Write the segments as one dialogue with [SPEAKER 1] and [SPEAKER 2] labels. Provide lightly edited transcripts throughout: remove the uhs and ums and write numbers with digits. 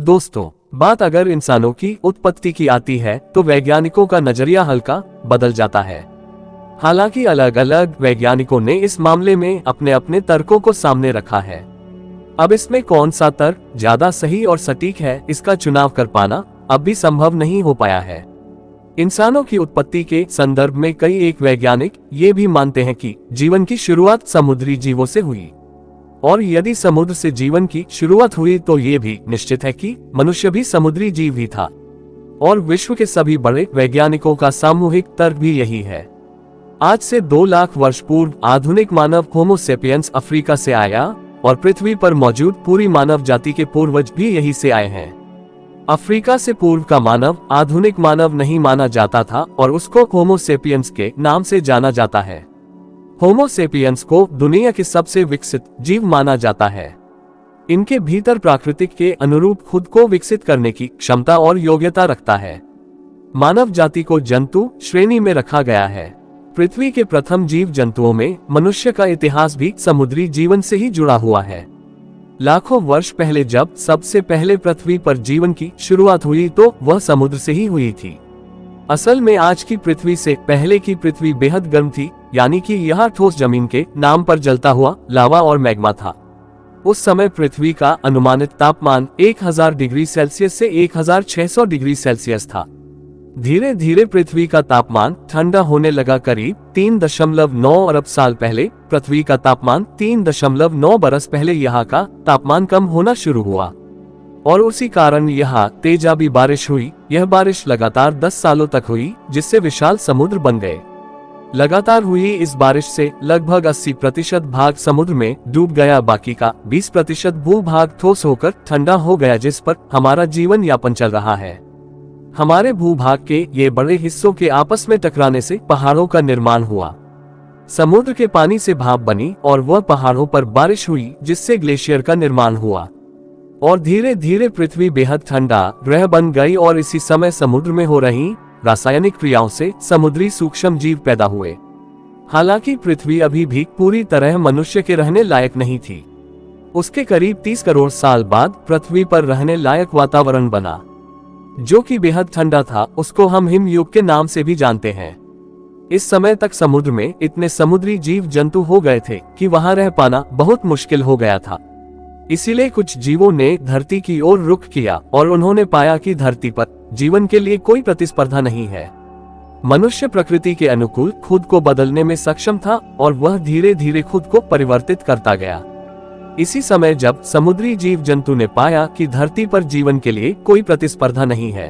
[SPEAKER 1] दोस्तों, बात अगर इंसानों की उत्पत्ति की आती है तो वैज्ञानिकों का नजरिया हल्का बदल जाता है। हालांकि अलग अलग वैज्ञानिकों ने इस मामले में अपने अपने तर्कों को सामने रखा है। अब इसमें कौन सा तर्क ज्यादा सही और सटीक है, इसका चुनाव कर पाना अब भी संभव नहीं हो पाया है। इंसानों की उत्पत्ति के संदर्भ में कई एक वैज्ञानिक ये भी मानते हैं कि जीवन की शुरुआत समुद्री जीवों से हुई, और यदि समुद्र से जीवन की शुरुआत हुई तो ये भी निश्चित है कि मनुष्य भी समुद्री जीव ही था। और विश्व के सभी बड़े वैज्ञानिकों का सामूहिक तर्क भी यही है। आज से 2 लाख वर्ष पूर्व आधुनिक मानव होमो सेपियंस अफ्रीका से आया, और पृथ्वी पर मौजूद पूरी मानव जाति के पूर्वज भी यही से आए हैं। अफ्रीका से पूर्व का मानव आधुनिक मानव नहीं माना जाता था और उसको होमो सेपियंस के नाम से जाना जाता है। होमो सेपियंस को दुनिया के सबसे विकसित जीव माना जाता है। इनके भीतर प्राकृतिक के अनुरूप खुद को विकसित करने की क्षमता और योग्यता रखता है। मानव जाति को जंतु श्रेणी में रखा गया है। पृथ्वी के प्रथम जीव जंतुओं में मनुष्य का इतिहास भी समुद्री जीवन से ही जुड़ा हुआ है। लाखों वर्ष पहले जब सबसे पहले पृथ्वी पर जीवन की शुरुआत हुई तो वह समुद्र से ही हुई थी। असल में आज की पृथ्वी से पहले की पृथ्वी बेहद गर्म थी, यानी कि यह ठोस जमीन के नाम पर जलता हुआ लावा और मैग्मा था। उस समय पृथ्वी का अनुमानित तापमान 1000 डिग्री सेल्सियस से 1600 डिग्री सेल्सियस था। धीरे धीरे पृथ्वी का तापमान ठंडा होने लगा। करीब 3.9 अरब साल पहले पृथ्वी का तापमान 3.9 बरस पहले यहाँ का तापमान कम होना शुरू हुआ, और उसी कारण यहाँ तेजाबी बारिश हुई। यह बारिश लगातार 10 सालों तक हुई, जिससे विशाल समुद्र बन गए। लगातार हुई इस बारिश से लगभग 80% भाग समुद्र में डूब गया। बाकी का 20% भूभाग ठोस होकर ठंडा हो गया, जिस पर हमारा जीवन यापन चल रहा है। हमारे भूभाग के ये बड़े हिस्सों के आपस में टकराने से पहाड़ों का निर्माण हुआ। समुद्र के पानी से भाप बनी और वह पहाड़ों पर बारिश हुई, जिससे ग्लेशियर का निर्माण हुआ, और धीरे धीरे पृथ्वी बेहद ठंडा ग्रह बन गई। और इसी समय समुद्र में हो रही रासायनिक क्रियाओं से समुद्री सूक्ष्म जीव पैदा हुए। हालांकि पृथ्वी अभी भी पूरी तरह मनुष्य के रहने लायक नहीं थी। उसके करीब 30 करोड़ साल बाद पृथ्वी पर रहने लायक वातावरण बना, जो कि बेहद ठंडा था। उसको हम हिमयुग के नाम से भी जानते हैं। इस समय तक समुद्र में इतने समुद्री जीव जंतु हो गए थे कि वहां रह पाना बहुत मुश्किल हो गया था। इसीलिए कुछ जीवों ने धरती की ओर रुख किया और उन्होंने पाया कि धरती पर जीवन के लिए कोई प्रतिस्पर्धा नहीं है। मनुष्य प्रकृति के अनुकूल खुद को बदलने में सक्षम था और वह धीरे धीरे खुद को परिवर्तित करता गया। इसी समय जब समुद्री जीव जंतु ने पाया कि धरती पर जीवन के लिए कोई प्रतिस्पर्धा नहीं है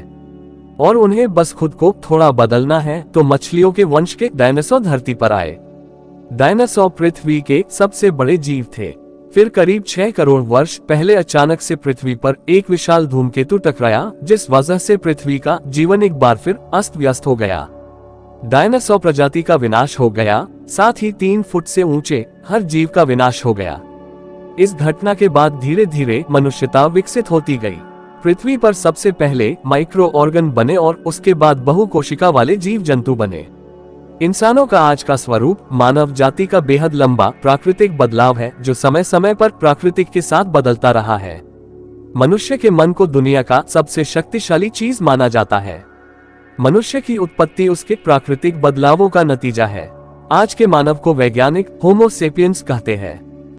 [SPEAKER 1] और उन्हें बस खुद को थोड़ा बदलना है, तो मछलियों के वंश के डायनासोर धरती पर आए। डायनासोर पृथ्वी के सबसे बड़े जीव थे। फिर करीब 6 करोड़ वर्ष पहले अचानक से पृथ्वी पर एक विशाल धूमकेतु टकराया, जिस वजह से पृथ्वी का जीवन एक बार फिर अस्त व्यस्त हो गया। डायनासोर प्रजाति का विनाश हो गया, साथ ही 3 फुट से ऊंचे हर जीव का विनाश हो गया। इस घटना के बाद धीरे धीरे मनुष्यता विकसित होती गई। पृथ्वी पर सबसे पहले माइक्रो ऑर्गन बने और उसके बाद बहुकोशिका वाले जीव जंतु बने। इंसानों का आज का स्वरूप मानव जाति का बेहद लंबा प्राकृतिक बदलाव है, जो समय समय पर प्राकृतिक के साथ बदलता रहा है। मनुष्य के मन को दुनिया का सबसे शक्तिशाली चीज माना जाता है। मनुष्य की उत्पत्ति उसके प्राकृतिक बदलावों का नतीजा है। आज के मानव को वैज्ञानिक होमो सेपियंस कहते हैं।